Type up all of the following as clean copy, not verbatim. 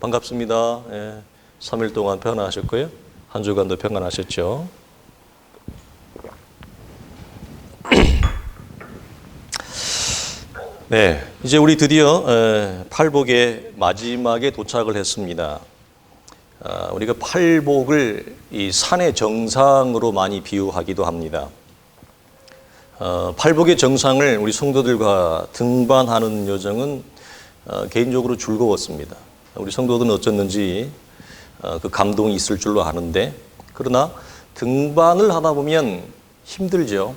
반갑습니다. 3일 동안 평안하셨고요. 한 주간도 평안하셨죠. 네, 이제 우리 드디어 팔복의 마지막에 도착을 했습니다. 우리가 팔복을 이 산의 정상으로 많이 비유하기도 합니다. 팔복의 정상을 우리 성도들과 등반하는 여정은 개인적으로 즐거웠습니다. 우리 성도들은 어쩌는지 그 감동이 있을 줄로 아는데, 그러나 등반을 하다 보면 힘들죠.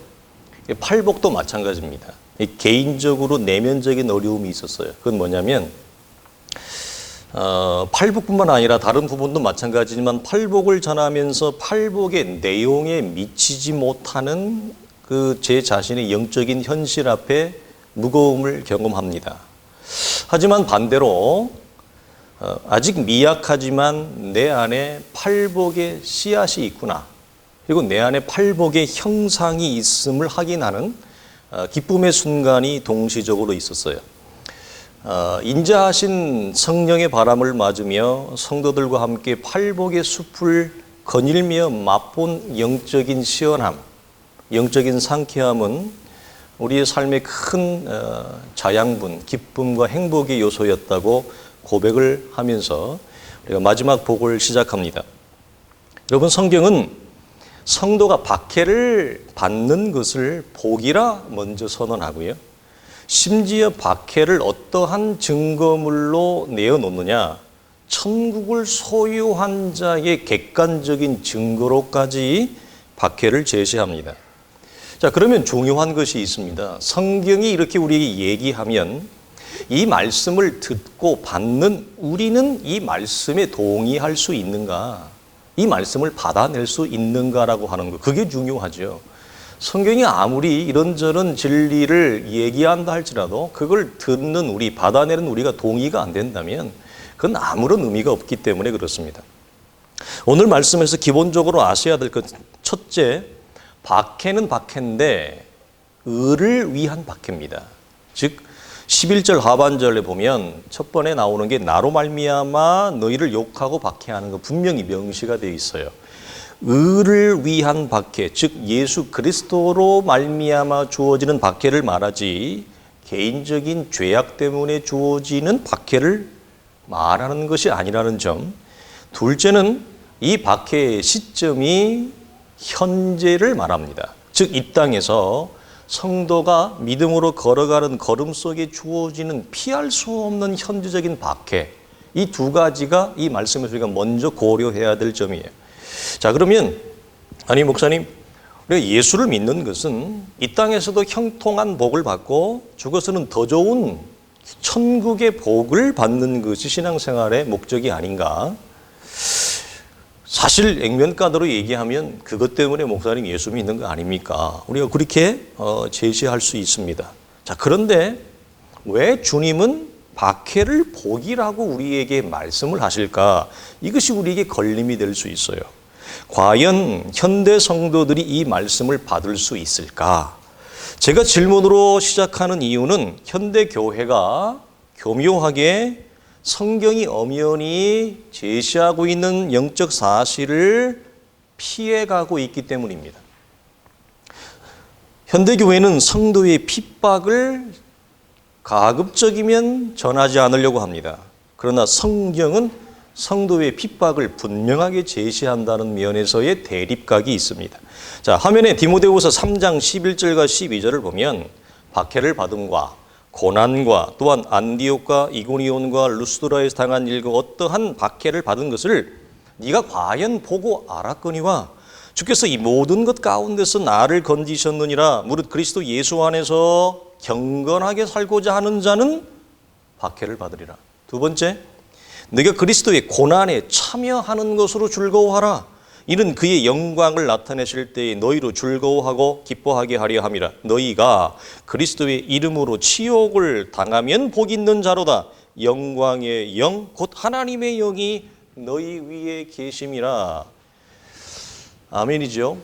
팔복도 마찬가지입니다. 개인적으로 내면적인 어려움이 있었어요. 그건 뭐냐면 팔복뿐만 아니라 다른 부분도 마찬가지지만 팔복을 전하면서 팔복의 내용에 미치지 못하는 그 제 자신의 영적인 현실 앞에 무거움을 경험합니다. 하지만 반대로 아직 미약하지만 내 안에 팔복의 씨앗이 있구나, 그리고 내 안에 팔복의 형상이 있음을 확인하는 기쁨의 순간이 동시적으로 있었어요. 인자하신 성령의 바람을 맞으며 성도들과 함께 팔복의 숲을 거닐며 맛본 영적인 시원함, 영적인 상쾌함은 우리의 삶의 큰 자양분, 기쁨과 행복의 요소였다고 고백을 하면서 우리가 마지막 복을 시작합니다. 여러분, 성경은 성도가 박해를 받는 것을 복이라 먼저 선언하고요, 심지어 박해를 어떠한 증거물로 내어놓느냐, 천국을 소유한 자의 객관적인 증거로까지 박해를 제시합니다. 자, 그러면 중요한 것이 있습니다. 성경이 이렇게 우리에게 얘기하면 이 말씀을 듣고 받는 우리는 이 말씀에 동의할 수 있는가, 이 말씀을 받아낼 수 있는가라고 하는 것, 그게 중요하죠. 성경이 아무리 이런저런 진리를 얘기한다 할지라도 그걸 듣는 우리, 받아내는 우리가 동의가 안 된다면 그건 아무런 의미가 없기 때문에 그렇습니다. 오늘 말씀에서 기본적으로 아셔야 될 것, 첫째, 박해는 박해인데 의를 위한 박해입니다. 즉 11절 하반절에 보면 첫 번에 나오는 게 나로 말미암아 너희를 욕하고 박해하는 거 분명히 명시가 되어 있어요. 의를 위한 박해, 즉 예수 그리스도로 말미암아 주어지는 박해를 말하지 개인적인 죄악 때문에 주어지는 박해를 말하는 것이 아니라는 점. 둘째는 이 박해의 시점이 현재를 말합니다. 즉 이 땅에서 성도가 믿음으로 걸어가는 걸음 속에 주어지는 피할 수 없는 현재적인 박해, 이 두 가지가 이 말씀에서 우리가 먼저 고려해야 될 점이에요. 자, 그러면 아니 목사님, 우리가 예수를 믿는 것은 이 땅에서도 형통한 복을 받고 죽어서는 더 좋은 천국의 복을 받는 것이 신앙생활의 목적이 아닌가? 사실 액면가대로 얘기하면 그것 때문에 목사님 예수 믿는 거 아닙니까? 우리가 그렇게 제시할 수 있습니다. 자, 그런데 왜 주님은 박해를 복이라고 우리에게 말씀을 하실까? 이것이 우리에게 걸림이 될 수 있어요. 과연 현대 성도들이 이 말씀을 받을 수 있을까? 제가 질문으로 시작하는 이유는 현대 교회가 교묘하게 성경이 엄연히 제시하고 있는 영적 사실을 피해가고 있기 때문입니다. 현대교회는 성도의 핍박을 가급적이면 전하지 않으려고 합니다. 그러나 성경은 성도의 핍박을 분명하게 제시한다는 면에서의 대립각이 있습니다. 자, 화면에 디모데후서 3장 11절과 12절을 보면 박해를 받음과 고난과 또한 안디옥과 이고니온과 루스드라에서 당한 일과 어떠한 박해를 받은 것을 네가 과연 보고 알았거니와 주께서 이 모든 것 가운데서 나를 건지셨느니라. 무릇 그리스도 예수 안에서 경건하게 살고자 하는 자는 박해를 받으리라. 두 번째, 네가 그리스도의 고난에 참여하는 것으로 즐거워하라. 이는 그의 영광을 나타내실 때에 너희로 즐거워하고 기뻐하게 하려 함이라. 너희가 그리스도의 이름으로 치욕을 당하면 복 있는 자로다. 영광의 영 곧 하나님의 영이 너희 위에 계심이라. 아멘이죠.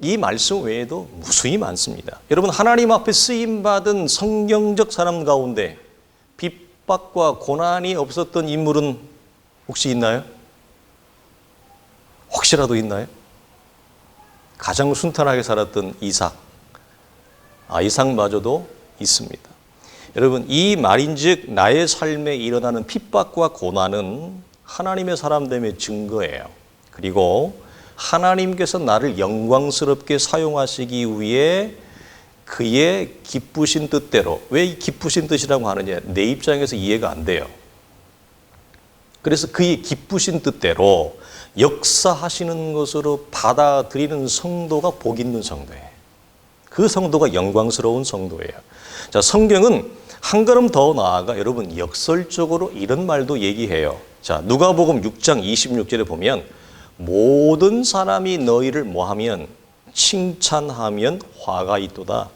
이 말씀 외에도 무수히 많습니다. 여러분, 하나님 앞에 쓰임받은 성경적 사람 가운데 핍박과 고난이 없었던 인물은 혹시 있나요? 혹시라도 있나요? 가장 순탄하게 살았던 이삭. 이삭마저도 있습니다. 여러분, 이 말인즉 나의 삶에 일어나는 핍박과 고난은 하나님의 사람됨의 증거예요. 그리고 하나님께서 나를 영광스럽게 사용하시기 위해 그의 기쁘신 뜻대로, 왜 이 기쁘신 뜻이라고 하느냐, 내 입장에서 이해가 안 돼요. 그래서 그의 기쁘신 뜻대로 역사하시는 것으로 받아들이는 성도가 복 있는 성도예요. 그 성도가 영광스러운 성도예요. 자, 성경은 한 걸음 더 나아가 여러분 역설적으로 이런 말도 얘기해요. 자, 누가복음 6장 26절에 보면 모든 사람이 너희를 뭐하면 칭찬하면 화가 있도다.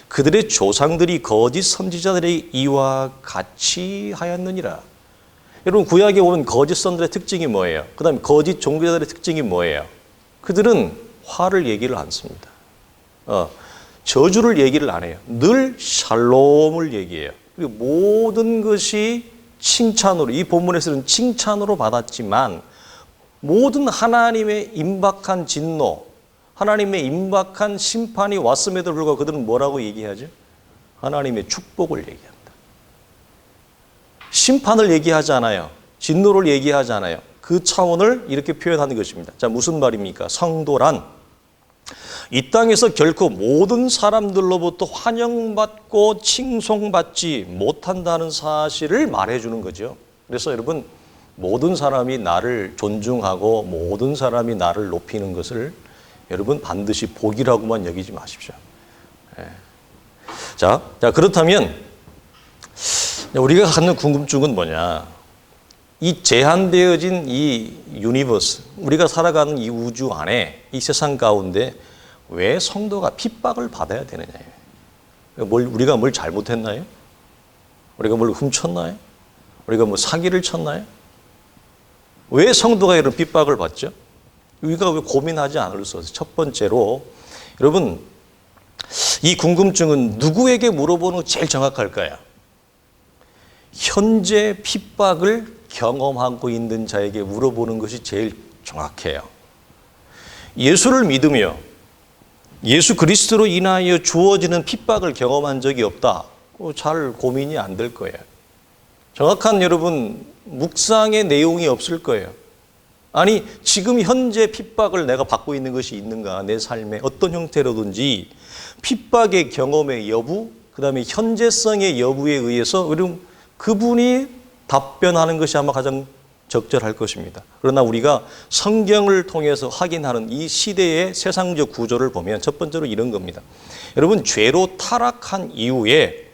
그들의 조상들이 거짓 선지자들의 이와 같이 하였느니라. 여러분, 구약에 오는 거짓 선들의 특징이 뭐예요? 그 다음에 거짓 종교자들의 특징이 뭐예요? 그들은 화를 얘기를 않습니다. 저주를 얘기를 안 해요. 늘 샬롬을 얘기해요. 그리고 모든 것이 칭찬으로, 이 본문에서는 칭찬으로 받았지만 모든 하나님의 임박한 진노, 하나님의 임박한 심판이 왔음에도 불구하고 그들은 뭐라고 얘기하죠? 하나님의 축복을 얘기합니다. 심판을 얘기하지 않아요. 진노를 얘기하지 않아요. 그 차원을 이렇게 표현하는 것입니다. 자, 무슨 말입니까? 성도란 이 땅에서 결코 모든 사람들로부터 환영받고 칭송받지 못한다는 사실을 말해주는 거죠. 그래서 여러분, 모든 사람이 나를 존중하고 모든 사람이 나를 높이는 것을 여러분 반드시 복이라고만 여기지 마십시오. 자, 그렇다면 우리가 갖는 궁금증은 뭐냐? 이 제한되어진 이 유니버스, 우리가 살아가는 이 우주 안에, 이 세상 가운데 왜 성도가 핍박을 받아야 되느냐예요. 우리가 뭘 잘못했나요? 우리가 뭘 훔쳤나요? 우리가 뭐 사기를 쳤나요? 왜 성도가 이런 핍박을 받죠? 우리가 왜 고민하지 않을 수 없어요. 첫 번째로 여러분, 이 궁금증은 누구에게 물어보는 게 제일 정확할까요? 현재 핍박을 경험하고 있는 자에게 물어보는 것이 제일 정확해요. 예수를 믿으며 예수 그리스도로 인하여 주어지는 핍박을 경험한 적이 없다. 잘 고민이 안 될 거예요. 정확한 여러분 묵상의 내용이 없을 거예요. 아니, 지금 현재 핍박을 내가 받고 있는 것이 있는가? 내 삶에 어떤 형태로든지 핍박의 경험의 여부, 그 다음에 현재성의 여부에 의해서 그분이 답변하는 것이 아마 가장 적절할 것입니다. 그러나 우리가 성경을 통해서 확인하는 이 시대의 세상적 구조를 보면 첫 번째로 이런 겁니다. 여러분, 죄로 타락한 이후에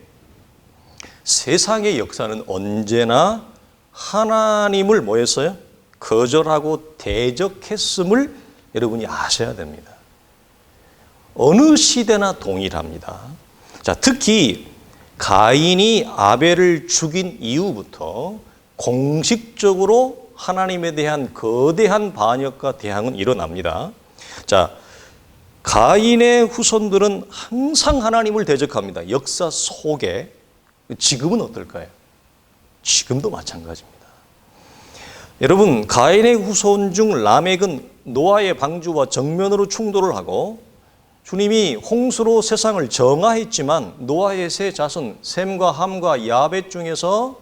세상의 역사는 언제나 하나님을 뭐 했어요? 거절하고 대적했음을 여러분이 아셔야 됩니다. 어느 시대나 동일합니다. 자, 특히 가인이 아벨을 죽인 이후부터 공식적으로 하나님에 대한 거대한 반역과 대항은 일어납니다. 자, 가인의 후손들은 항상 하나님을 대적합니다. 역사 속에. 지금은 어떨까요? 지금도 마찬가지입니다. 여러분, 가인의 후손 중 라멕은 노아의 방주와 정면으로 충돌을 하고 주님이 홍수로 세상을 정화했지만 노아의 세 자손 셈과 함과 야벳 중에서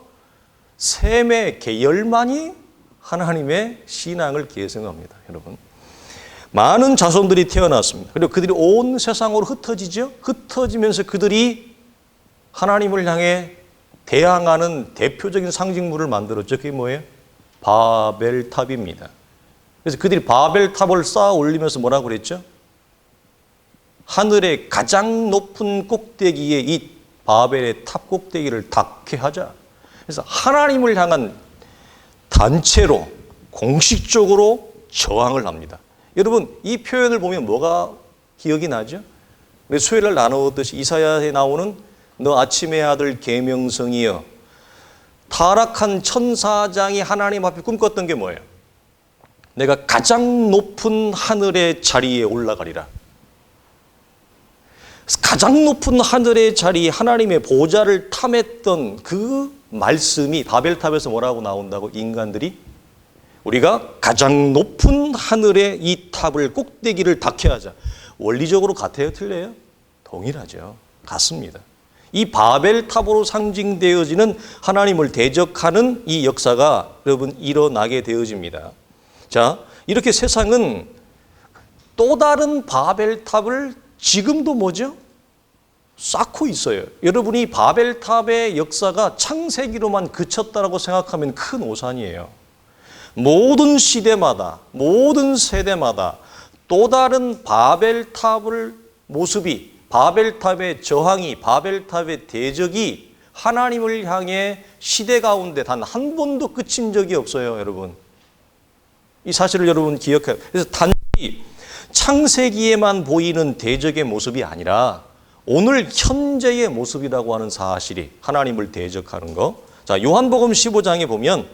셈의 계열만이 하나님의 신앙을 계승합니다. 여러분, 많은 자손들이 태어났습니다. 그리고 그들이 온 세상으로 흩어지죠. 흩어지면서 그들이 하나님을 향해 대항하는 대표적인 상징물을 만들었죠. 그게 뭐예요? 바벨탑입니다. 그래서 그들이 바벨탑을 쌓아 올리면서 뭐라고 그랬죠? 하늘의 가장 높은 꼭대기에 이 바벨의 탑 꼭대기를 닿게 하자. 그래서 하나님을 향한 단체로 공식적으로 저항을 합니다. 여러분, 이 표현을 보면 뭐가 기억이 나죠? 우리 수요일날 나누었듯이 이사야에 나오는 너 아침의 아들 계명성이여. 타락한 천사장이 하나님 앞에 꿈꿨던 게 뭐예요? 내가 가장 높은 하늘의 자리에 올라가리라. 가장 높은 하늘의 자리, 하나님의 보좌를 탐했던 그 말씀이 바벨탑에서 뭐라고 나온다고? 인간들이 우리가 가장 높은 하늘의 이 탑을 꼭대기를 닿게 하자. 원리적으로 같아요? 틀려요? 동일하죠. 같습니다. 이 바벨탑으로 상징되어지는 하나님을 대적하는 이 역사가 여러분 일어나게 되어집니다. 자, 이렇게 세상은 또 다른 바벨탑을 지금도 뭐죠? 쌓고 있어요. 여러분이 바벨탑의 역사가 창세기로만 그쳤다라고 생각하면 큰 오산이에요. 모든 시대마다, 모든 세대마다 또 다른 바벨탑을 모습이, 바벨탑의 저항이, 바벨탑의 대적이 하나님을 향해 시대 가운데 단 한 번도 그친 적이 없어요, 여러분. 이 사실을 여러분 기억해요. 그래서 단지 창세기에만 보이는 대적의 모습이 아니라 오늘 현재의 모습이라고 하는 사실이 하나님을 대적하는 거. 자, 요한복음 15장에 보면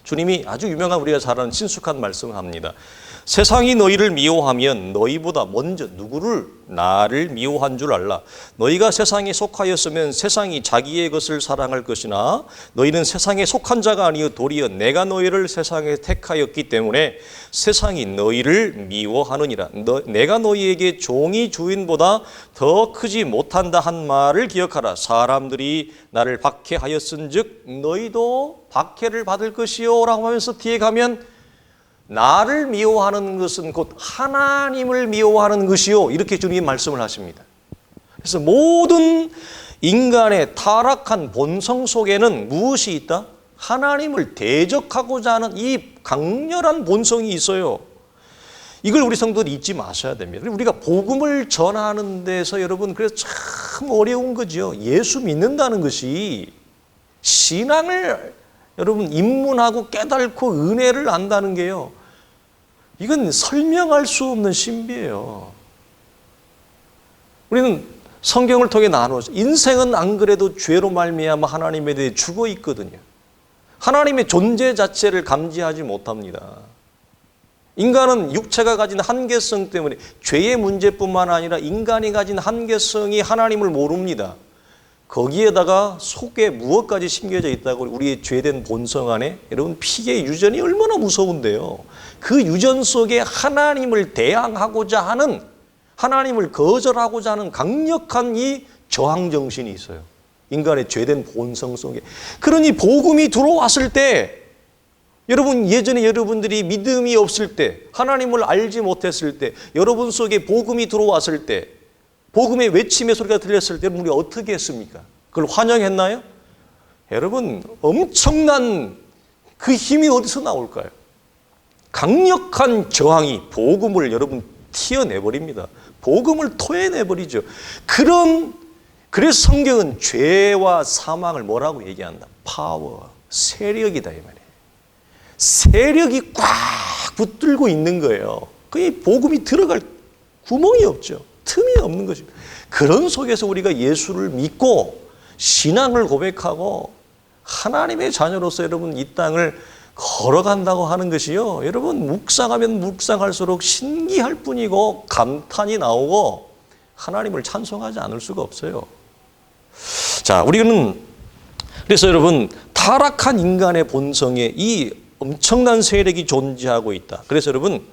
주님이 아주 유명한 우리가 잘 아는 친숙한 말씀을 합니다. 세상이 너희를 미워하면 너희보다 먼저 누구를? 나를 미워한 줄 알라. 너희가 세상에 속하였으면 세상이 자기의 것을 사랑할 것이나 너희는 세상에 속한 자가 아니요 도리어 내가 너희를 세상에 택하였기 때문에 세상이 너희를 미워하느니라. 내가 너희에게 종이 주인보다 더 크지 못한다 한 말을 기억하라. 사람들이 나를 박해하였은즉 너희도 박해를 받을 것이요 라고 하면서 뒤에 가면 나를 미워하는 것은 곧 하나님을 미워하는 것이요. 이렇게 주님이 말씀을 하십니다. 그래서 모든 인간의 타락한 본성 속에는 무엇이 있다? 하나님을 대적하고자 하는 이 강렬한 본성이 있어요. 이걸 우리 성도들이 잊지 마셔야 됩니다. 우리가 복음을 전하는 데서 여러분 그래서 참 어려운 거죠. 예수 믿는다는 것이 신앙을 여러분 입문하고 깨닫고 은혜를 안다는 게요. 이건 설명할 수 없는 신비예요. 우리는 성경을 통해 나누어서 인생은 안 그래도 죄로 말미암아 하나님에 대해 죽어 있거든요. 하나님의 존재 자체를 감지하지 못합니다. 인간은 육체가 가진 한계성 때문에 죄의 문제뿐만 아니라 인간이 가진 한계성이 하나님을 모릅니다. 거기에다가 속에 무엇까지 심겨져 있다고 우리의 죄된 본성 안에 여러분 피의 유전이 얼마나 무서운데요. 그 유전 속에 하나님을 대항하고자 하는 하나님을 거절하고자 하는 강력한 이 저항 정신이 있어요. 인간의 죄된 본성 속에. 그러니 복음이 들어왔을 때 여러분 예전에 여러분들이 믿음이 없을 때 하나님을 알지 못했을 때 여러분 속에 복음이 들어왔을 때 복음의 외침의 소리가 들렸을 때 우리가 어떻게 했습니까? 그걸 환영했나요? 여러분 엄청난 그 힘이 어디서 나올까요? 강력한 저항이 복음을 여러분 튀어내버립니다. 복음을 토해내버리죠. 그래서 성경은 죄와 사망을 뭐라고 얘기한다? 파워, 세력이다 이 말이에요. 세력이 꽉 붙들고 있는 거예요. 그 복음이 들어갈 구멍이 없죠. 틈이 없는 것입니다. 그런 속에서 우리가 예수를 믿고 신앙을 고백하고 하나님의 자녀로서 여러분 이 땅을 걸어간다고 하는 것이요. 여러분 묵상하면 묵상할수록 신기할 뿐이고 감탄이 나오고 하나님을 찬송하지 않을 수가 없어요. 자, 우리는 그래서 여러분 타락한 인간의 본성에 이 엄청난 세력이 존재하고 있다. 그래서 여러분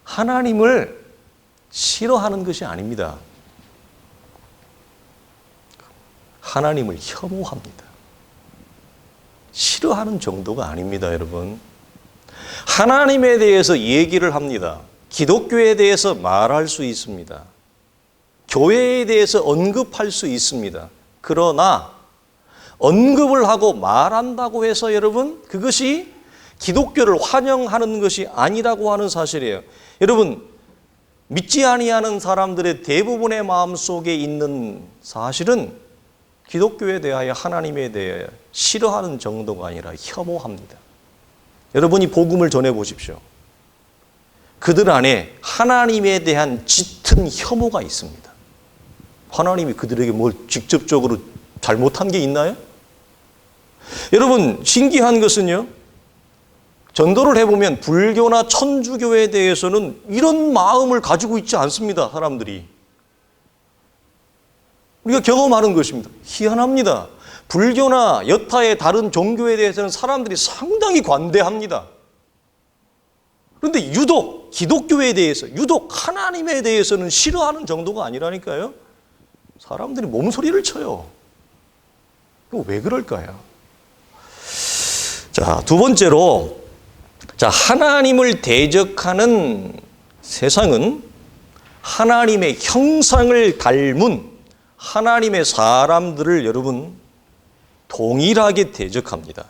하나님을 싫어하는 것이 아닙니다. 하나님을 혐오합니다. 싫어하는 정도가 아닙니다, 여러분. 하나님에 대해서 얘기를 합니다. 기독교에 대해서 말할 수 있습니다. 교회에 대해서 언급할 수 있습니다. 그러나 언급을 하고 말한다고 해서 여러분 그것이 기독교를 환영하는 것이 아니라고 하는 사실이에요. 여러분 믿지 아니하는 사람들의 대부분의 마음속에 있는 사실은 기독교에 대하여 하나님에 대해 싫어하는 정도가 아니라 혐오합니다. 여러분이 복음을 전해 보십시오. 그들 안에 하나님에 대한 짙은 혐오가 있습니다. 하나님이 그들에게 뭘 직접적으로 잘못한 게 있나요? 여러분 신기한 것은요. 전도를 해보면 불교나 천주교에 대해서는 이런 마음을 가지고 있지 않습니다. 사람들이. 우리가 경험하는 것입니다. 희한합니다. 불교나 여타의 다른 종교에 대해서는 사람들이 상당히 관대합니다. 그런데 유독 기독교에 대해서, 유독 하나님에 대해서는 싫어하는 정도가 아니라니까요. 사람들이 몸소리를 쳐요. 왜 그럴까요? 자, 두 번째로, 하나님을 대적하는 세상은 하나님의 형상을 닮은 하나님의 사람들을 여러분 동일하게 대적합니다.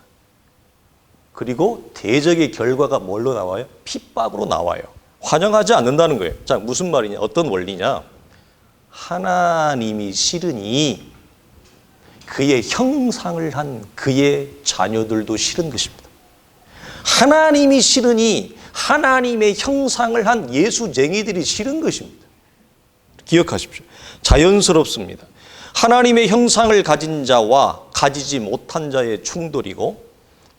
그리고 대적의 결과가 뭘로 나와요? 핍박으로 나와요. 환영하지 않는다는 거예요. 자, 무슨 말이냐? 어떤 원리냐? 하나님이 싫으니 그의 형상을 한 그의 자녀들도 싫은 것입니다. 하나님이 싫으니 하나님의 형상을 한 예수쟁이들이 싫은 것입니다. 기억하십시오. 자연스럽습니다. 하나님의 형상을 가진 자와 가지지 못한 자의 충돌이고,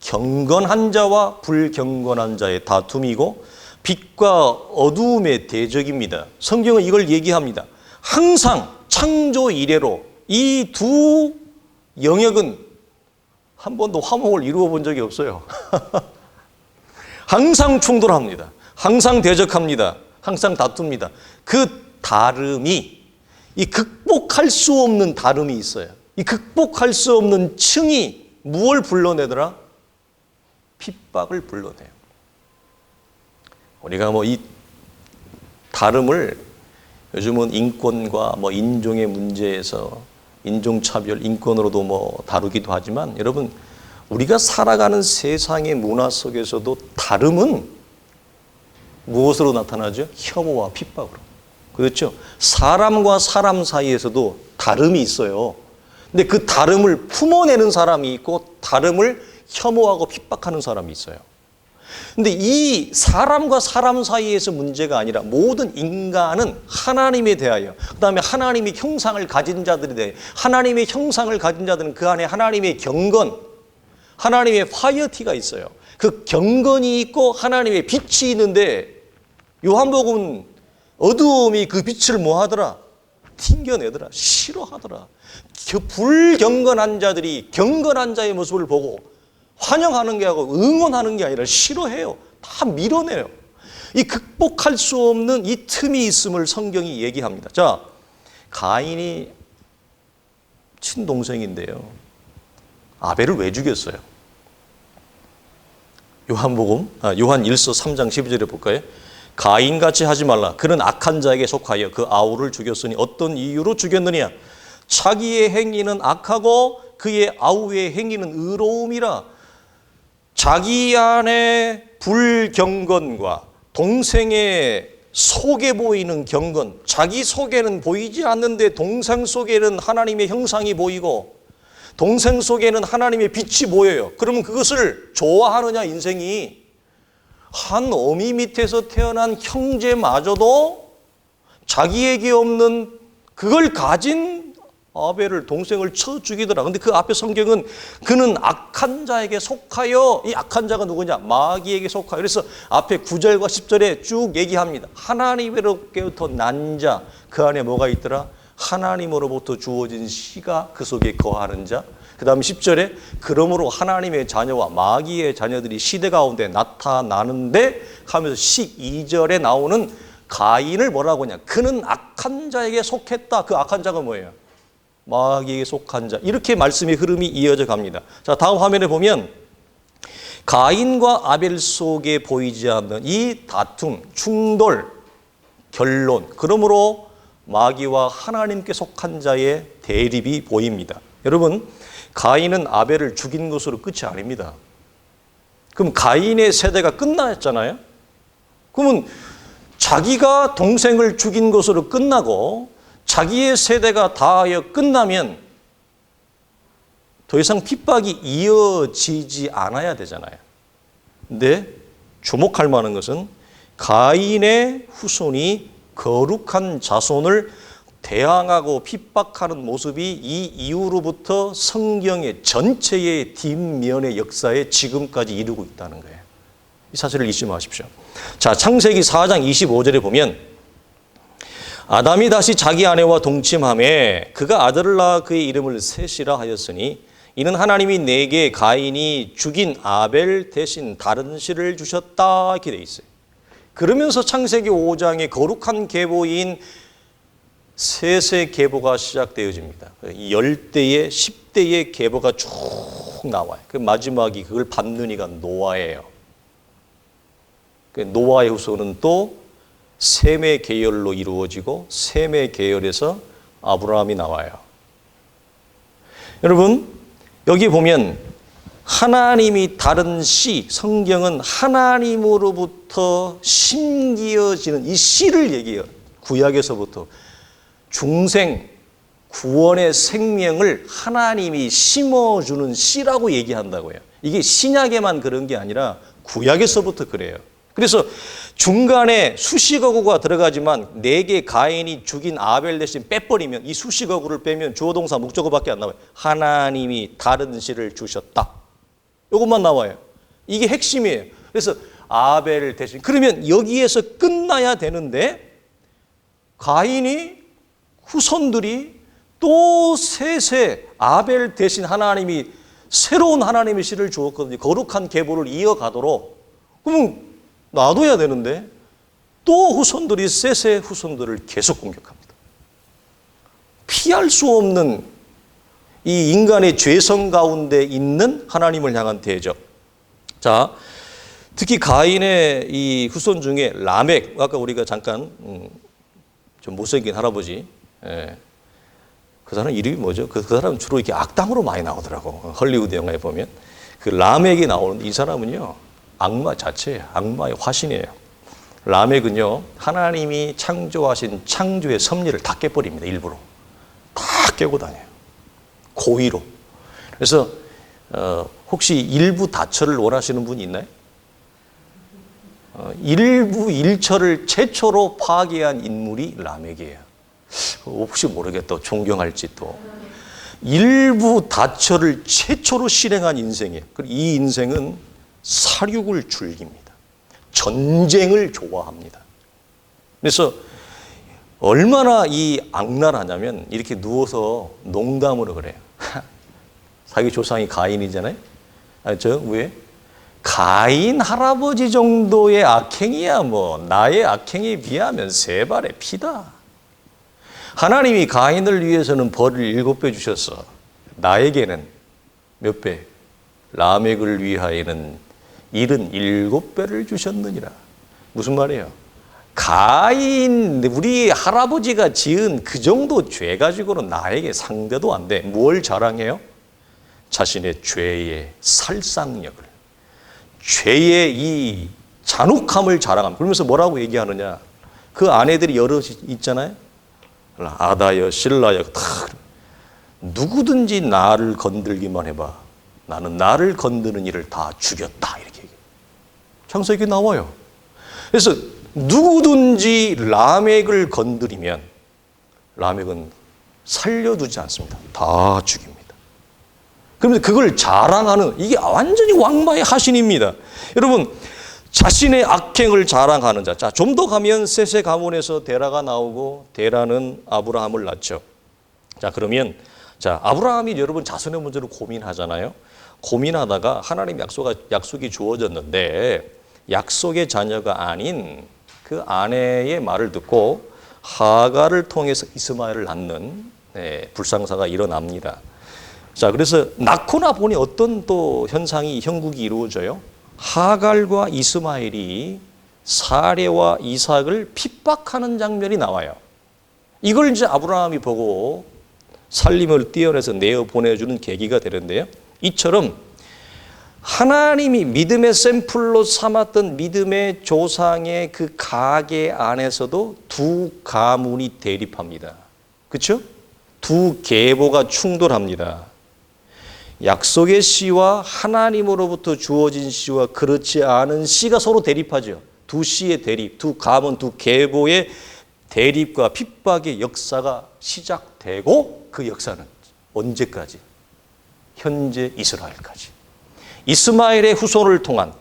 경건한 자와 불경건한 자의 다툼이고, 빛과 어두움의 대적입니다. 성경은 이걸 얘기합니다. 항상 창조 이래로 이 두 영역은 한 번도 화목을 이루어 본 적이 없어요. 항상 충돌합니다. 항상 대적합니다. 항상 다툽니다. 그 다름이, 이 극복할 수 없는 다름이 있어요. 이 극복할 수 없는 층이 무엇을 불러내더라? 핍박을 불러내요. 우리가 이 다름을 요즘은 인권과 인종의 문제에서 인종차별, 인권으로도 다루기도 하지만, 여러분, 우리가 살아가는 세상의 문화 속에서도 다름은 무엇으로 나타나죠? 혐오와 핍박으로. 그렇죠? 사람과 사람 사이에서도 다름이 있어요. 근데 그 다름을 품어내는 사람이 있고, 다름을 혐오하고 핍박하는 사람이 있어요. 근데 이 사람과 사람 사이에서 문제가 아니라 모든 인간은 하나님에 대하여, 그 다음에 하나님의 형상을 가진 자들에 대해, 하나님의 형상을 가진 자들은 그 안에 하나님의 경건, 하나님의 파이어티가 있어요. 그 경건이 있고 하나님의 빛이 있는데, 요한복음은 어두움이 그 빛을 뭐 하더라? 튕겨내더라. 싫어하더라. 불경건한 자들이 경건한 자의 모습을 보고 환영하는 게 아니고 응원하는 게 아니라 싫어해요. 다 밀어내요. 이 극복할 수 없는 이 틈이 있음을 성경이 얘기합니다. 자, 가인이 친동생인데요, 아벨을 왜 죽였어요? 요한 1서 3장 12절에 볼까요? 가인같이 하지 말라. 그는 악한 자에게 속하여 그 아우를 죽였으니 어떤 이유로 죽였느냐? 자기의 행위는 악하고 그의 아우의 행위는 의로움이라. 자기 안에 불경건과 동생의 속에 보이는 경건, 자기 속에는 보이지 않는데 동생 속에는 하나님의 형상이 보이고 동생 속에는 하나님의 빛이 보여요. 그러면 그것을 좋아하느냐? 인생이 한 어미 밑에서 태어난 형제마저도 자기에게 없는 그걸 가진 아벨을, 동생을 쳐 죽이더라. 근데 그 앞에 성경은 그는 악한 자에게 속하여, 이 악한 자가 누구냐? 마귀에게 속하여. 그래서 앞에 9절과 10절에 쭉 얘기합니다. 하나님으로부터 난 자, 그 안에 뭐가 있더라? 하나님으로부터 주어진 씨가 그 속에 거하는 자. 그 다음 10절에 그러므로 하나님의 자녀와 마귀의 자녀들이 시대 가운데 나타나는데 하면서 12절에 나오는 가인을 뭐라고 하냐? 그는 악한 자에게 속했다. 그 악한 자가 뭐예요? 마귀에게 속한 자. 이렇게 말씀의 흐름이 이어져 갑니다. 자, 다음 화면에 보면 가인과 아벨 속에 보이지 않는 이 다툼, 충돌, 결론, 그러므로 마귀와 하나님께 속한 자의 대립이 보입니다. 여러분, 가인은 아벨을 죽인 것으로 끝이 아닙니다. 그럼 가인의 세대가 끝났잖아요. 그러면 자기가 동생을 죽인 것으로 끝나고 자기의 세대가 다하여 끝나면 더 이상 핍박이 이어지지 않아야 되잖아요. 근데 주목할 만한 것은 가인의 후손이 거룩한 자손을 대항하고 핍박하는 모습이 이 이후로부터 성경의 전체의 뒷면의 역사에 지금까지 이르고 있다는 거예요. 이 사실을 잊지 마십시오. 자, 창세기 4장 25절에 보면 아담이 다시 자기 아내와 동침하매 그가 아들을 낳아 그의 이름을 셋이라 하였으니 이는 하나님이 내게 가인이 죽인 아벨 대신 다른 씨를 주셨다 이렇게 돼 있어요. 그러면서 창세기 5장의 거룩한 계보인 셋의 계보가 시작되어집니다. 10대의 10대의 계보가 쭉 나와요. 그 마지막이 그걸 받는 이가 노아예요. 노아의 후손은 또 셈의 계열로 이루어지고 셈의 계열에서 아브라함이 나와요. 여러분 여기 보면 하나님이 다른 씨, 성경은 하나님으로부터 심기어지는 이 씨를 얘기해요. 구약에서부터 중생, 구원의 생명을 하나님이 심어주는 씨라고 얘기한다고요. 이게 신약에만 그런 게 아니라 구약에서부터 그래요. 그래서 중간에 수식어구가 들어가지만 내게 가인이 죽인 아벨 대신 빼버리면 이 수식어구를 빼면 주어동사 목적어밖에 안 나와요. 하나님이 다른 씨를 주셨다. 이것만 나와요. 이게 핵심이에요. 그래서 아벨 대신 그러면 여기에서 끝나야 되는데 가인이 후손들이 또 셋의 아벨 대신 하나님이 새로운 하나님의 씨를 주었거든요. 거룩한 계보를 이어가도록. 그러면 놔둬야 되는데 또 후손들이 셋의 후손들을 계속 공격합니다. 피할 수 없는 이 인간의 죄성 가운데 있는 하나님을 향한 대적. 자, 특히 가인의 이 후손 중에 라멕, 아까 우리가 잠깐 좀 못생긴 할아버지, 그 사람 이름이 뭐죠? 그 사람은 주로 이렇게 악당으로 많이 나오더라고. 헐리우드 영화에 보면 그 라멕이 나오는 이 사람은요 악마 자체예요. 악마의 화신이에요. 라멕은요 하나님이 창조하신 창조의 섭리를 다 깨버립니다. 일부러 다 깨고 다녀요. 고의로. 그래서 혹시 일부 다처를 원하시는 분이 있나요? 일부 일처를 최초로 파괴한 인물이 라멕이에요. 혹시 모르겠다. 존경할지 또. 일부 다처를 최초로 실행한 인생이에요. 그리고 이 인생은 사륙을 즐깁니다. 전쟁을 좋아합니다. 그래서 얼마나 이 악랄하냐면 이렇게 누워서 농담으로 그래요. 자기 조상이 가인이잖아요. 저 위에 가인 할아버지 정도의 악행이야 뭐 나의 악행에 비하면 세 발의 피다. 하나님이 가인을 위해서는 벌을 7배 주셨어. 나에게는 몇 배? 라멕을 위하여는 77배를 주셨느니라. 무슨 말이에요? 가인 우리 할아버지가 지은 그 정도 죄 가지고는 나에게 상대도 안 돼. 뭘 자랑해요? 자신의 죄의 살상력을, 죄의 이 잔혹함을 자랑합니다. 그러면서 뭐라고 얘기하느냐? 그 아내들이 여럿 있잖아요. 아다여 실라여 다 누구든지 나를 건들기만 해봐. 나는 나를 건드는 이를 다 죽였다. 이렇게 얘기해요. 창세기에 나와요. 그래서 누구든지 라멕을 건드리면 라멕은 살려두지 않습니다. 다 죽입니다. 그러면서 그걸 자랑하는 이게 완전히 왕마의 하신입니다. 여러분 자신의 악행을 자랑하는 자. 자, 좀 더 가면 셋의 가문에서 데라가 나오고 데라는 아브라함을 낳죠. 자, 그러면 자, 아브라함이 여러분 자손의 문제를 고민하잖아요. 고민하다가 하나님 약속이 주어졌는데 약속의 자녀가 아닌 그 아내의 말을 듣고 하갈을 통해서 이스마엘을 낳는 불상사가 일어납니다. 자, 그래서 낳고나 보니 어떤 또 현상이 형국이 이루어져요. 하갈과 이스마엘이 사레와 이삭을 핍박하는 장면이 나와요. 이걸 이제 아브라함이 보고 살림을 떼어내서 내어 보내주는 계기가 되는데요. 이처럼 하나님이 믿음의 샘플로 삼았던 믿음의 조상의 그 가계 안에서도 두 가문이 대립합니다. 그렇죠? 두 계보가 충돌합니다. 약속의 씨와 하나님으로부터 주어진 씨와 그렇지 않은 씨가 서로 대립하죠. 두 씨의 대립, 두 가문, 두 계보의 대립과 핍박의 역사가 시작되고 그 역사는 언제까지? 현재 이스라엘까지. 이스마엘의 후손을 통한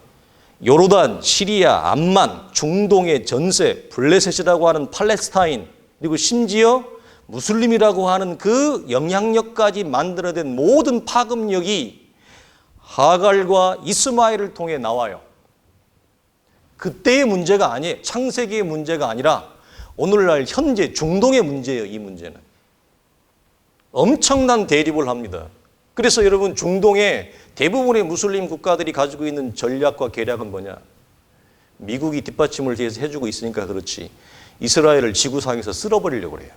요르단, 시리아, 암만, 중동의 전세, 블레셋이라고 하는 팔레스타인, 그리고 심지어 무슬림이라고 하는 그 영향력까지 만들어낸 모든 파급력이 하갈과 이스마엘을 통해 나와요. 그때의 문제가 아니에요. 창세기의 문제가 아니라 오늘날 현재 중동의 문제예요. 이 문제는. 엄청난 대립을 합니다. 그래서 여러분 중동의 대부분의 무슬림 국가들이 가지고 있는 전략과 계략은 뭐냐? 미국이 뒷받침을 해주고 있으니까 그렇지. 이스라엘을 지구상에서 쓸어버리려고 그래요.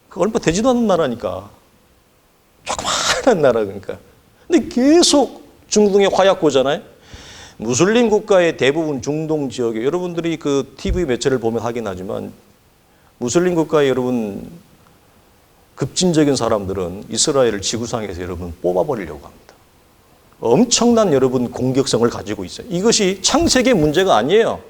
그 얼마 되지도 않는 나라니까. 조그마한 나라 그러니까. 근데 계속 중동에 화약고잖아요. 무슬림 국가의 대부분 중동 지역에 여러분들이 그 TV 매체를 보면 확인하지만 무슬림 국가의 여러분 급진적인 사람들은 이스라엘을 지구상에서 여러분 뽑아버리려고 합니다. 엄청난 여러분 공격성을 가지고 있어요. 이것이 창세기의 문제가 아니에요.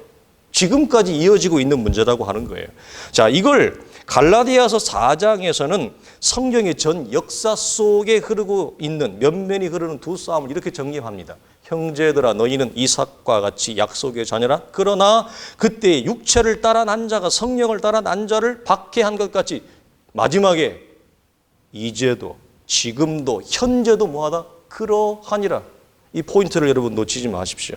지금까지 이어지고 있는 문제라고 하는 거예요. 자, 이걸 갈라디아서 4장에서는 성경의 전 역사 속에 흐르고 있는 면면이 흐르는 두 싸움을 이렇게 정리합니다. 형제들아 너희는 이삭과 같이 약속의 자녀라. 그러나 그때 육체를 따라 난 자가 성령을 따라 난 자를 박해한 것 같이 마지막에 이제도 지금도 현재도 뭐하다? 그러하니라. 이 포인트를 여러분 놓치지 마십시오.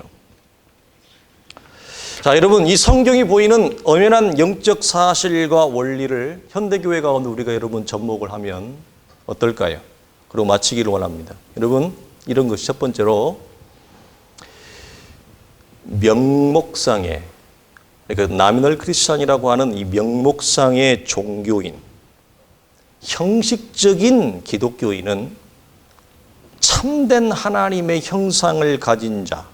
자, 여러분 이 성경이 보이는 엄연한 영적 사실과 원리를 현대교회 가운데 우리가 여러분 접목을 하면 어떨까요? 그리고 마치기를 원합니다. 여러분 이런 것이 첫 번째로 명목상의 그러니까 나미널 크리스찬이라고 하는 이 명목상의 종교인 형식적인 기독교인은 참된 하나님의 형상을 가진 자,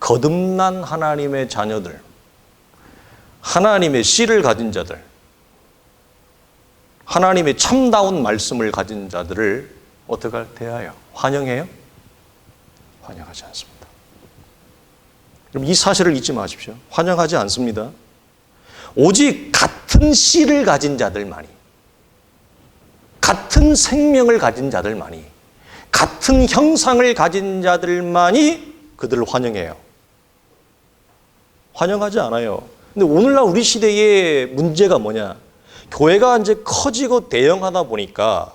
거듭난 하나님의 자녀들, 하나님의 씨를 가진 자들, 하나님의 참다운 말씀을 가진 자들을 어떻게 대하여? 환영해요? 환영하지 않습니다. 그럼 이 사실을 잊지 마십시오. 환영하지 않습니다. 오직 같은 씨를 가진 자들만이, 같은 생명을 가진 자들만이, 같은 형상을 가진 자들만이 그들을 환영해요. 환영하지 않아요. 근데 오늘날 우리 시대의 문제가 뭐냐? 교회가 이제 커지고 대형하다 보니까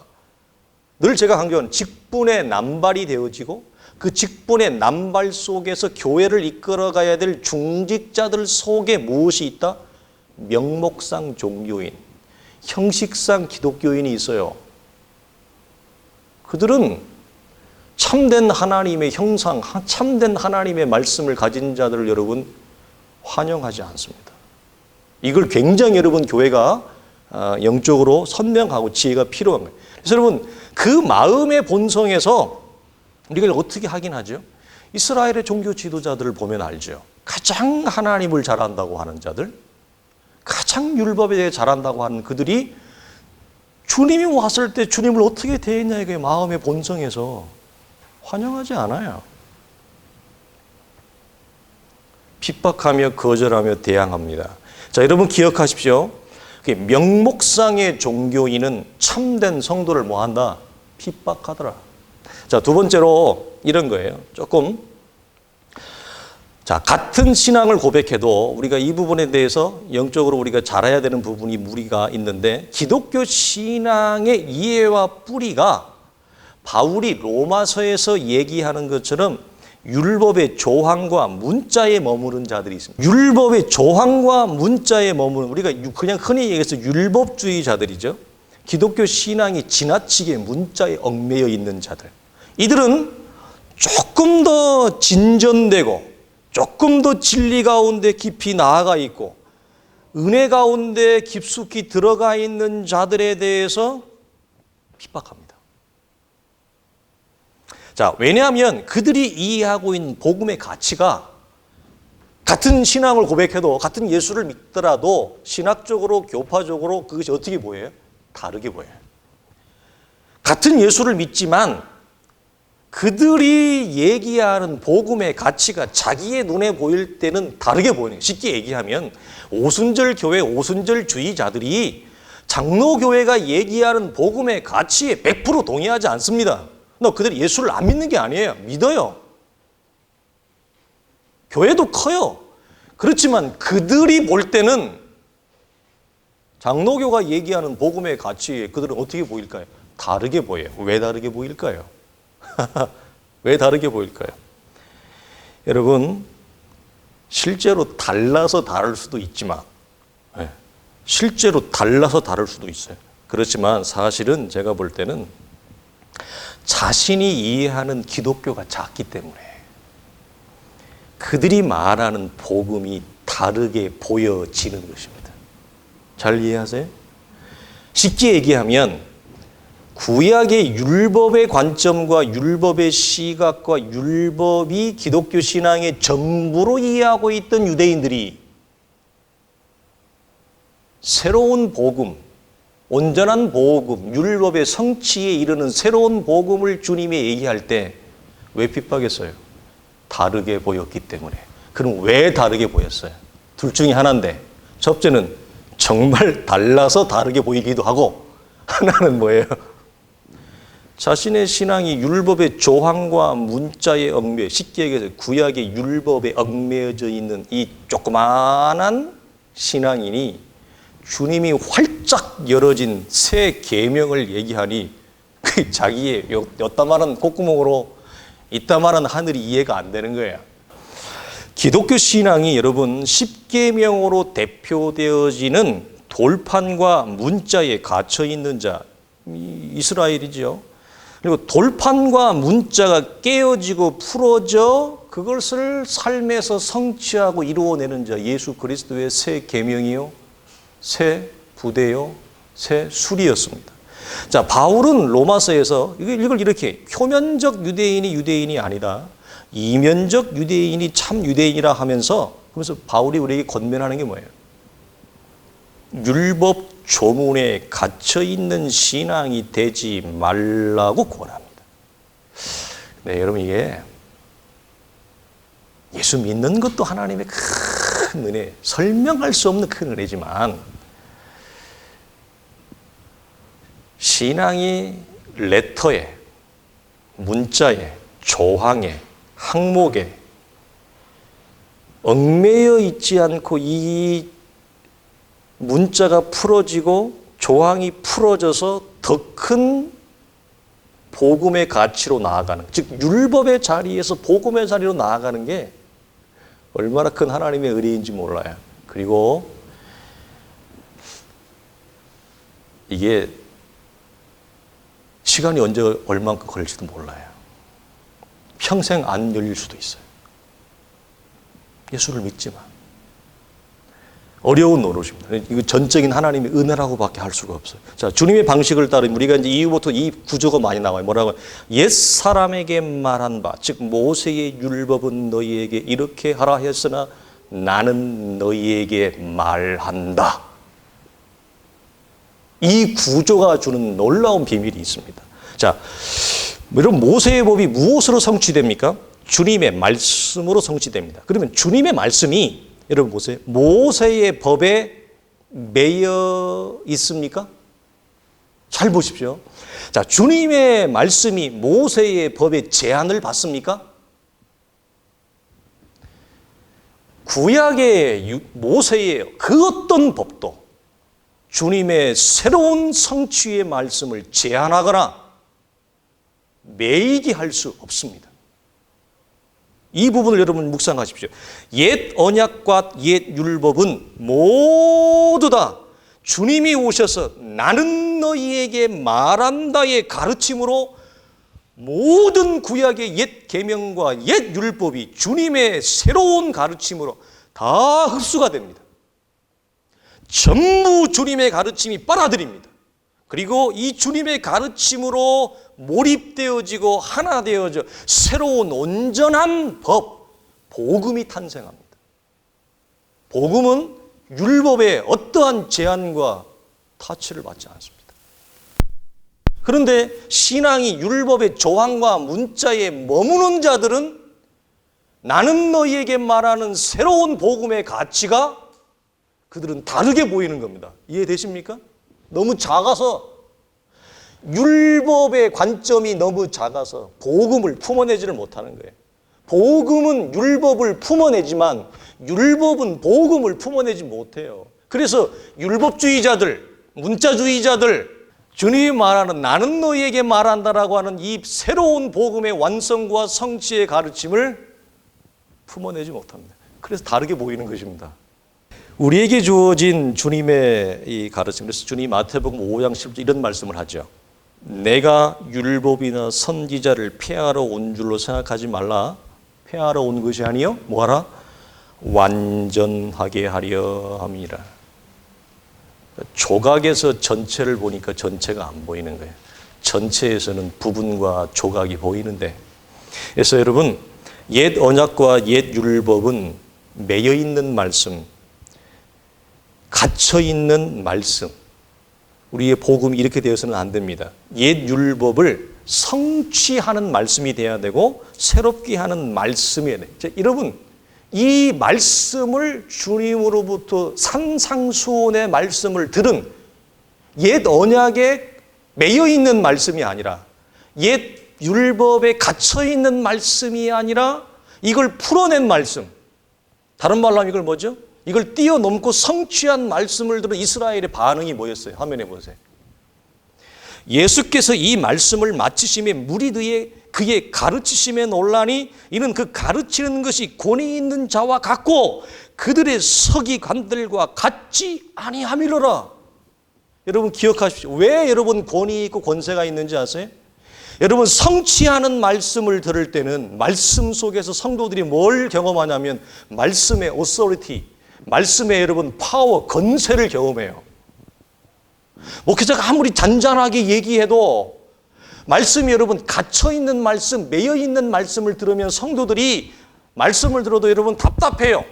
늘 제가 강조하는 직분의 남발이 되어지고 그 직분의 남발 속에서 교회를 이끌어가야 될 중직자들 속에 무엇이 있다? 명목상 종교인, 형식상 기독교인이 있어요. 그들은 참된 하나님의 형상, 참된 하나님의 말씀을 가진 자들을 여러분 환영하지 않습니다. 이걸 굉장히 여러분 교회가 영적으로 선명하고 지혜가 필요한 거예요. 그래서 여러분 그 마음의 본성에서 우리가 어떻게 확인하죠? 이스라엘의 종교 지도자들을 보면 알죠. 가장 하나님을 잘한다고 하는 자들, 가장 율법에 대해 잘한다고 하는 그들이 주님이 왔을 때 주님을 어떻게 대했냐 이게 마음의 본성에서 환영하지 않아요. 핍박하며 거절하며 대항합니다. 자, 여러분 기억하십시오. 명목상의 종교인은 참된 성도를 뭐한다? 핍박하더라. 자, 두 번째로 이런 거예요. 자, 같은 신앙을 고백해도 우리가 이 부분에 대해서 영적으로 우리가 잘해야 되는 부분이 무리가 있는데 기독교 신앙의 이해와 뿌리가 바울이 로마서에서 얘기하는 것처럼 율법의 조항과 문자에 머무른 자들이 있습니다. 율법의 조항과 문자에 머무른 우리가 그냥 흔히 얘기해서 율법주의자들이죠. 기독교 신앙이 지나치게 문자에 얽매여 있는 자들. 이들은 조금 더 진전되고 조금 더 진리 가운데 깊이 나아가 있고 은혜 가운데 깊숙이 들어가 있는 자들에 대해서 핍박합니다. 자, 왜냐하면 그들이 이해하고 있는 복음의 가치가 같은 신앙을 고백해도 같은 예수를 믿더라도 신학적으로 교파적으로 그것이 어떻게 보여요? 다르게 보여요. 같은 예수를 믿지만 그들이 얘기하는 복음의 가치가 자기의 눈에 보일 때는 다르게 보이는 거예요. 쉽게 얘기하면 오순절 교회, 오순절주의자들이 장로교회가 얘기하는 복음의 가치에 100% 동의하지 않습니다. 그들이 예수를 안 믿는 게 아니에요. 믿어요. 교회도 커요. 그렇지만 그들이 볼 때는 장로교가 얘기하는 복음의 가치, 그들은 어떻게 보일까요? 다르게 보여요. 왜 다르게 보일까요? 왜 다르게 보일까요? 여러분, 실제로 달라서 다를 수도 있지만, 실제로 달라서 다를 수도 있어요. 그렇지만 사실은 제가 볼 때는 자신이 이해하는 기독교가 작기 때문에 그들이 말하는 복음이 다르게 보여지는 것입니다. 잘 이해하세요? 쉽게 얘기하면 구약의 율법의 관점과 율법의 시각과 율법이 기독교 신앙의 전부로 이해하고 있던 유대인들이 새로운 복음, 온전한 복음, 율법의 성취에 이르는 새로운 복음을 주님이 얘기할 때 왜 핍박했어요? 다르게 보였기 때문에. 그럼 왜 다르게 보였어요? 둘 중에 하나인데, 첫째는 정말 달라서 다르게 보이기도 하고, 하나는 뭐예요? 자신의 신앙이 율법의 조항과 문자에 얽매여, 쉽게 얘기해서 구약의 율법에 얽매여져 있는 이 조그마한 신앙인이 주님이 활짝 열어진 새 계명을 얘기하니 자기의 요따만한 콧구멍으로 이따만한 하늘이 이해가 안 되는 거예요. 기독교 신앙이 여러분 10계명으로 대표되어지는 돌판과 문자에 갇혀 있는 자, 이스라엘이죠. 그리고 돌판과 문자가 깨어지고 풀어져 그것을 삶에서 성취하고 이루어내는 자, 예수 그리스도의 새 계명이요, 새 부대요, 새 술이었습니다. 자, 바울은 로마서에서 이걸 이렇게 표면적 유대인이 유대인이 아니라 이면적 유대인이 참 유대인이라 하면서, 그래서 바울이 우리에게 권면하는 게 뭐예요? 율법 조문에 갇혀 있는 신앙이 되지 말라고 권합니다. 네, 여러분, 이게 예수 믿는 것도 하나님의 큰 은혜, 설명할 수 없는 큰 은혜지만 신앙이 레터에, 문자에, 조항에, 항목에 얽매여 있지 않고 이 문자가 풀어지고 조항이 풀어져서 더 큰 복음의 가치로 나아가는, 즉 율법의 자리에서 복음의 자리로 나아가는 게 얼마나 큰 하나님의 은혜인지 몰라요. 그리고 이게 시간이 언제 얼만큼 걸릴지도 몰라요. 평생 안 열릴 수도 있어요. 예수를 믿지만. 어려운 노릇입니다. 이거 전적인 하나님의 은혜라고밖에 할 수가 없어요. 자, 주님의 방식을 따르면 우리가 이제 이후부터 이 구조가 많이 나와요. 뭐라고? 옛 사람에게 말한 바, 즉 모세의 율법은 너희에게 이렇게 하라 했으나 나는 너희에게 말한다. 이 구조가 주는 놀라운 비밀이 있습니다. 자, 여러분, 모세의 법이 무엇으로 성취됩니까? 주님의 말씀으로 성취됩니다. 그러면 주님의 말씀이, 여러분 보세요, 모세의 법에 매여 있습니까? 잘 보십시오. 자, 주님의 말씀이 모세의 법의 제한을 받습니까? 구약의 모세의 그 어떤 법도 주님의 새로운 성취의 말씀을 제한하거나 매이게 할 수 없습니다. 이 부분을 여러분 묵상하십시오. 옛 언약과 옛 율법은 모두 다 주님이 오셔서 나는 너희에게 말한다의 가르침으로 모든 구약의 옛 계명과 옛 율법이 주님의 새로운 가르침으로 다 흡수가 됩니다. 전부 주님의 가르침이 빨아들입니다. 그리고 이 주님의 가르침으로 몰입되어지고 하나 되어져 새로운 온전한 법, 복음이 탄생합니다. 복음은 율법의 어떠한 제한과 타치를 받지 않습니다. 그런데 신앙이 율법의 조항과 문자에 머무는 자들은 나는 너희에게 말하는 새로운 복음의 가치가 그들은 다르게 보이는 겁니다. 이해되십니까? 너무 작아서, 율법의 관점이 너무 작아서 복음을 품어내지를 못하는 거예요. 복음은 율법을 품어내지만 율법은 복음을 품어내지 못해요. 그래서 율법주의자들, 문자주의자들, 주님이 말하는 나는 너희에게 말한다라고 하는 이 새로운 복음의 완성과 성취의 가르침을 품어내지 못합니다. 그래서 다르게 보이는 것입니다. 우리에게 주어진 주님의 이 가르침, 그래서 주님이 마태복음 5장 10절 이런 말씀을 하죠. 내가 율법이나 선지자를 폐하러 온 줄로 생각하지 말라. 폐하러 온 것이 아니요 뭐하라? 완전하게 하려 함이라. 조각에서 전체를 보니까 전체가 안 보이는 거예요. 전체에서는 부분과 조각이 보이는데, 그래서 여러분 옛 언약과 옛 율법은 매여 있는 말씀, 갇혀 있는 말씀. 우리의 복음이 이렇게 되어서는 안 됩니다. 옛 율법을 성취하는 말씀이 돼야 되고 새롭게 하는 말씀이 돼야 돼요. 여러분, 이 말씀을 주님으로부터 산상수훈의 말씀을 들은 옛 언약에 매여 있는 말씀이 아니라, 옛 율법에 갇혀 있는 말씀이 아니라 이걸 풀어낸 말씀. 다른 말로 하면 이걸 뭐죠? 이걸 뛰어넘고 성취한 말씀을 들은 이스라엘의 반응이 뭐였어요? 화면에 보세요. 예수께서 이 말씀을 마치심에 무리들이 그의 가르치심에 놀라니 이는 그 가르치는 것이 권위 있는 자와 같고 그들의 서기관들과 같지 아니함이로라. 여러분 기억하십시오. 왜 여러분 권위 있고 권세가 있는지 아세요? 여러분 성취하는 말씀을 들을 때는 말씀 속에서 성도들이 뭘 경험하냐면 말씀의 authority, 말씀의 여러분 파워, 권세를 경험해요. 목회자가 아무리 잔잔하게 얘기해도 말씀이 여러분 갇혀있는 말씀, 매여있는 말씀을 들으면 성도들이 말씀을 들어도 여러분 답답해요.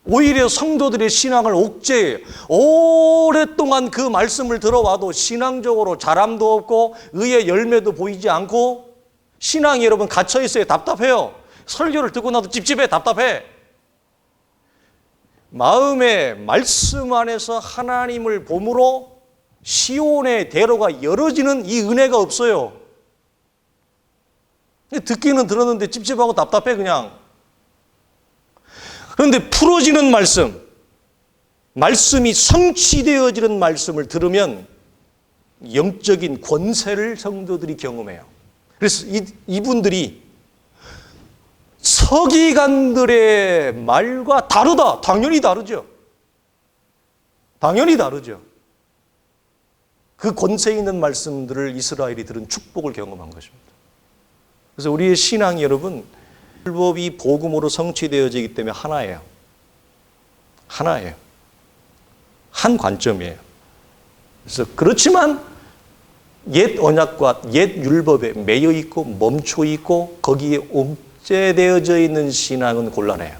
오히려 성도들의 신앙을 옥죄해요. 오랫동안 그 말씀을 들어와도 신앙적으로 자람도 없고 의의 열매도 보이지 않고 신앙이 여러분 갇혀있어요. 답답해요. 설교를 듣고 나도 찝찝해. 답답해. 마음의 말씀 안에서 하나님을 봄으로 시온의 대로가 열어지는 이 은혜가 없어요. 듣기는 들었는데 찝찝하고 답답해 그냥. 그런데 풀어지는 말씀, 말씀이 성취되어지는 말씀을 들으면 영적인 권세를 성도들이 경험해요. 그래서 이분들이 서기관들의 말과 다르다. 당연히 다르죠. 당연히 다르죠. 그 권세 있는 말씀들을 이스라엘이 들은 축복을 경험한 것입니다. 그래서 우리의 신앙이 여러분 율법이 복음으로 성취되어지기 때문에 하나예요. 하나예요. 한 관점이에요. 그래서 그렇지만 옛 언약과 옛 율법에 매여 있고 멈춰 있고 거기에 옥죄되어져 있는 신앙은 곤란해요.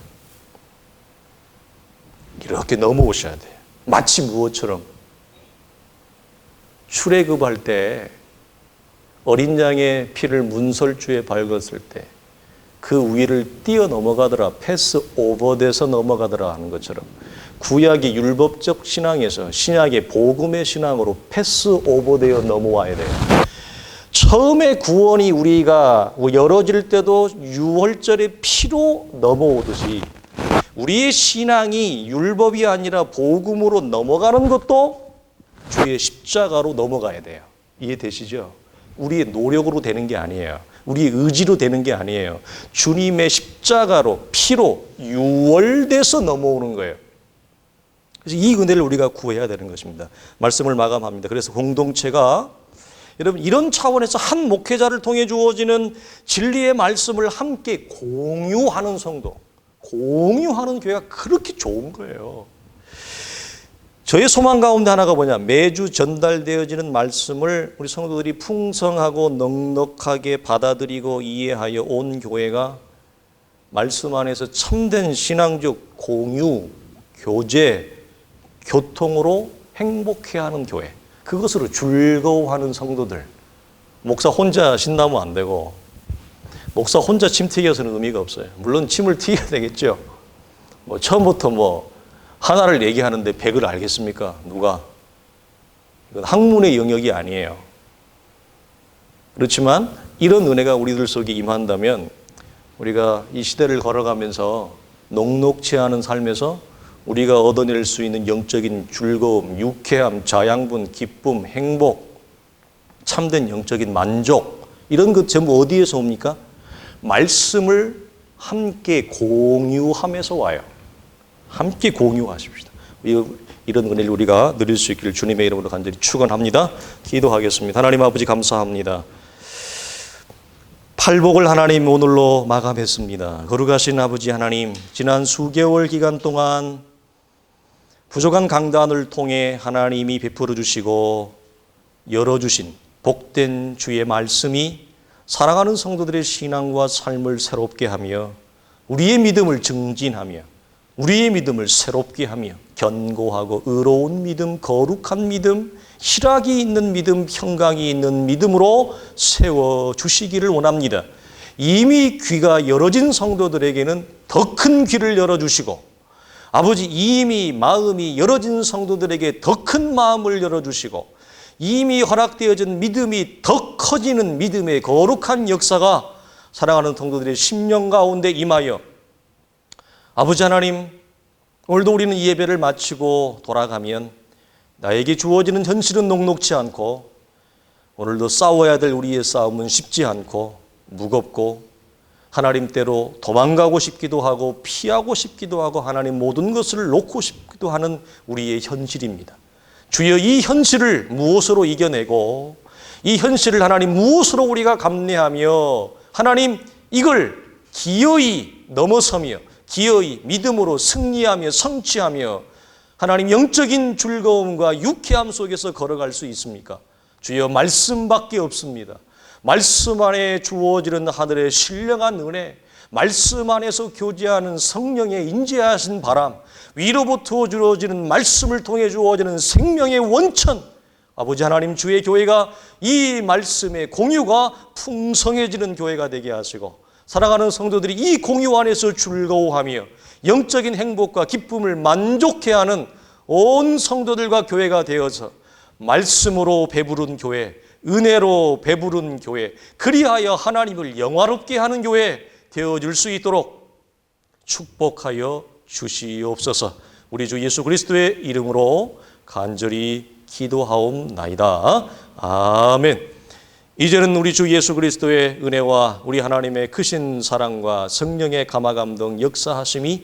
이렇게 넘어오셔야 돼요. 마치 무엇처럼 출애굽할 때 어린 양의 피를 문설주에 밝았을 때 그 위를 뛰어 넘어가더라, 패스 오버돼서 넘어가더라 하는 것처럼 구약의 율법적 신앙에서 신약의 복음의 신앙으로 패스 오버되어 넘어와야 돼요. 처음에 구원이 우리가 열어질 때도 유월절의 피로 넘어오듯이 우리의 신앙이 율법이 아니라 복음으로 넘어가는 것도 주의 십자가로 넘어가야 돼요. 이해되시죠? 우리의 노력으로 되는 게 아니에요. 우리의 의지로 되는 게 아니에요. 주님의 십자가로 피로 유월돼서 넘어오는 거예요. 그래서 이 은혜를 우리가 구해야 되는 것입니다. 말씀을 마감합니다. 그래서 공동체가 여러분 이런 차원에서 한 목회자를 통해 주어지는 진리의 말씀을 함께 공유하는 성도, 공유하는 교회가 그렇게 좋은 거예요. 저의 소망 가운데 하나가 뭐냐? 매주 전달되어지는 말씀을 우리 성도들이 풍성하고 넉넉하게 받아들이고 이해하여 온 교회가 말씀 안에서 참된 신앙적 공유, 교제, 교통으로 행복해하는 교회, 그것으로 즐거워하는 성도들. 목사 혼자 신나면 안 되고 목사 혼자 침 튀겨서는 의미가 없어요. 물론 침을 튀겨야 되겠죠. 처음부터 하나를 얘기하는데 100을 알겠습니까? 누가? 이건 학문의 영역이 아니에요. 그렇지만 이런 은혜가 우리들 속에 임한다면 우리가 이 시대를 걸어가면서 녹록치 않은 삶에서 우리가 얻어낼 수 있는 영적인 즐거움, 유쾌함, 자양분, 기쁨, 행복, 참된 영적인 만족, 이런 것 전부 어디에서 옵니까? 말씀을 함께 공유하면서 와요. 함께 공유하십시다. 이런 은혜를 우리가 누릴 수 있기를 주님의 이름으로 간절히 축원합니다. 기도하겠습니다. 하나님 아버지 감사합니다. 팔복을 하나님 오늘로 마감했습니다. 거룩하신 아버지 하나님, 지난 수개월 기간 동안 부족한 강단을 통해 하나님이 베풀어 주시고 열어주신 복된 주의 말씀이 사랑하는 성도들의 신앙과 삶을 새롭게 하며 우리의 믿음을 증진하며 우리의 믿음을 새롭게 하며 견고하고 의로운 믿음, 거룩한 믿음, 희락이 있는 믿음, 평강이 있는 믿음으로 세워주시기를 원합니다. 이미 귀가 열어진 성도들에게는 더 큰 귀를 열어주시고 아버지 이미 마음이 열어진 성도들에게 더 큰 마음을 열어주시고 이미 허락되어진 믿음이 더 커지는 믿음의 거룩한 역사가 사랑하는 성도들의 심령 가운데 임하여 아버지 하나님, 오늘도 우리는 이 예배를 마치고 돌아가면 나에게 주어지는 현실은 녹록치 않고 오늘도 싸워야 될 우리의 싸움은 쉽지 않고 무겁고 하나님께로 도망가고 싶기도 하고 피하고 싶기도 하고 하나님 모든 것을 놓고 싶기도 하는 우리의 현실입니다. 주여 이 현실을 무엇으로 이겨내고 이 현실을 하나님 무엇으로 우리가 감내하며 하나님 이걸 기어이 넘어서며 기어이 믿음으로 승리하며 성취하며 하나님 영적인 즐거움과 유쾌함 속에서 걸어갈 수 있습니까? 주여 말씀밖에 없습니다. 말씀 안에 주어지는 하늘의 신령한 은혜, 말씀 안에서 교제하는 성령의 인재하신 바람, 위로부터 주어지는 말씀을 통해 주어지는 생명의 원천, 아버지 하나님 주의 교회가 이 말씀의 공유가 풍성해지는 교회가 되게 하시고 사랑하는 성도들이 이 공유 안에서 즐거워하며 영적인 행복과 기쁨을 만족해하는 온 성도들과 교회가 되어서 말씀으로 배부른 교회, 은혜로 배부른 교회, 그리하여 하나님을 영화롭게 하는 교회 되어줄 수 있도록 축복하여 주시옵소서. 우리 주 예수 그리스도의 이름으로 간절히 기도하옵나이다. 아멘. 이제는 우리 주 예수 그리스도의 은혜와 우리 하나님의 크신 사랑과 성령의 감화감동 역사하심이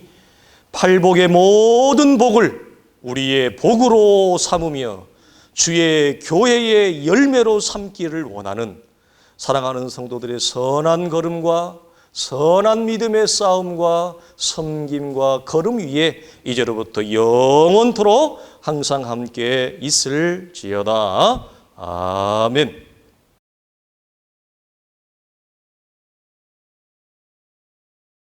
팔복의 모든 복을 우리의 복으로 삼으며 주의 교회의 열매로 삼기를 원하는 사랑하는 성도들의 선한 걸음과 선한 믿음의 싸움과 섬김과 걸음 위에 이제로부터 영원토록 항상 함께 있을지어다. 아멘.